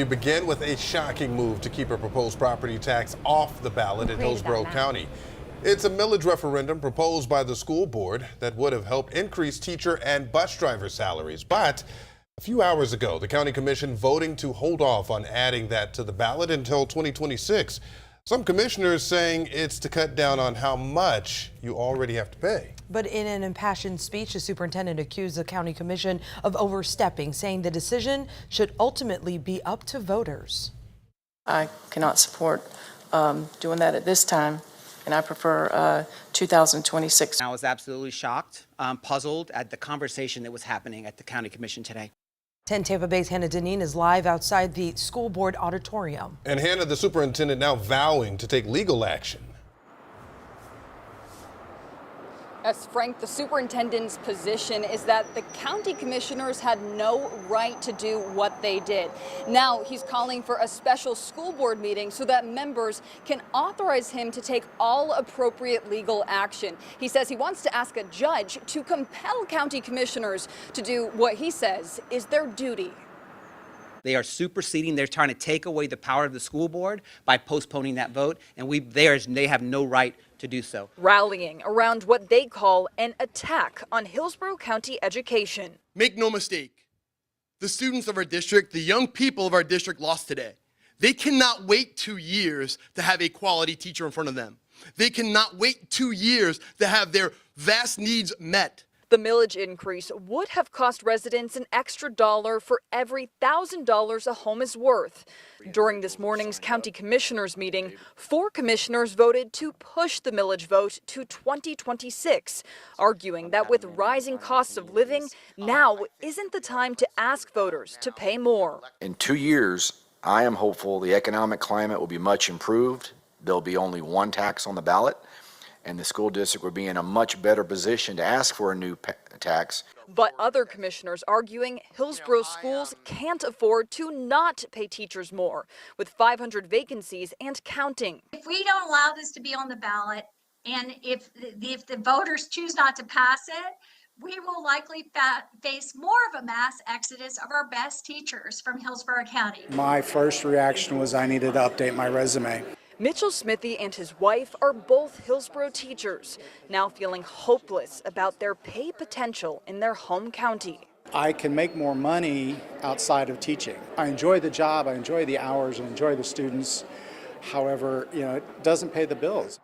We begin with a shocking move to keep a proposed property tax off the ballot in Hillsborough County. It's a millage referendum proposed by the school board that would have helped increase teacher and bus driver salaries. But a few hours ago, the county commission voting to hold off on adding that to the ballot until 2026. Some commissioners saying it's to cut down on how much you already have to pay. But in an impassioned speech, the superintendent accused the county commission of overstepping, saying the decision should ultimately be up to voters. I cannot support doing that at this time, and I prefer 2026. I was absolutely shocked, puzzled at the conversation that was happening at the county commission today. 10 Tampa Bay's Hannah Deneen is live outside the school board auditorium. And Hannah, the superintendent, now vowing to take legal action. Yes, Frank, the superintendent's position is that the county commissioners had no right to do what they did. Now he's calling for a special school board meeting so that members can authorize him to take all appropriate legal action. He says he wants to ask a judge to compel county commissioners to do what he says is their duty. They are superseding, they're trying to take away the power of the school board by postponing that vote, and they have no right to do so. Rallying around what they call an attack on Hillsborough County education. Make no mistake, the students of our district, the young people of our district lost today. They cannot wait 2 years to have a quality teacher in front of them. They cannot wait 2 years to have their vast needs met. The millage increase would have cost residents an extra $1 for every $1,000 a home is worth. During this morning's county commissioners meeting, 4 commissioners voted to push the millage vote to 2026, arguing that with rising costs of living, now isn't the time to ask voters to pay more. In 2 years, I am hopeful the economic climate will be much improved. There'll be only one tax on the ballot, and the school district would be in a much better position to ask for a new tax. But other commissioners arguing Hillsborough schools can't afford to not pay teachers more, with 500 vacancies and counting. If we don't allow this to be on the ballot, and if the voters choose not to pass it, we will likely face more of a mass exodus of our best teachers from Hillsborough County. My first reaction was I needed to update my resume. Mitchell Smithy and his wife are both Hillsborough teachers, now feeling hopeless about their pay potential in their home county. I can make more money outside of teaching. I enjoy the job, I enjoy the hours, I enjoy the students. However, it doesn't pay the bills.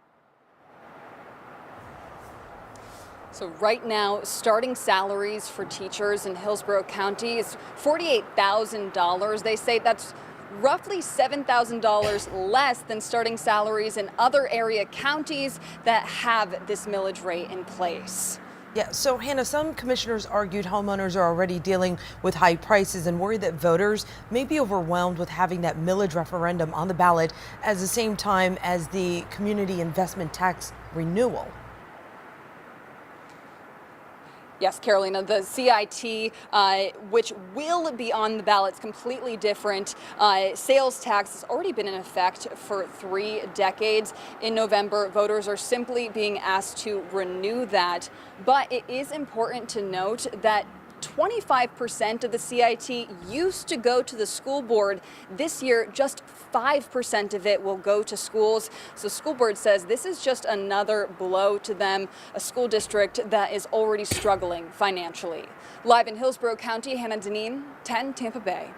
So right now, starting salaries for teachers in Hillsborough County is $48,000. They say that's roughly $7,000 less than starting salaries in other area counties that have this millage rate in place. Yeah, so Hannah, some commissioners argued homeowners are already dealing with high prices and worry that voters may be overwhelmed with having that millage referendum on the ballot at the same time as the community investment tax renewal. Yes, Carolina, the CIT, which will be on the ballot, is completely different. Sales tax has already been in effect for 3 decades. In November, voters are simply being asked to renew that. But it is important to note that 25% of the CIT used to go to the school board. This year, just 5% of it will go to schools. So the school board says this is just another blow to them, a school district that is already struggling financially. Live in Hillsborough County, Hannah Deneen, 10 Tampa Bay.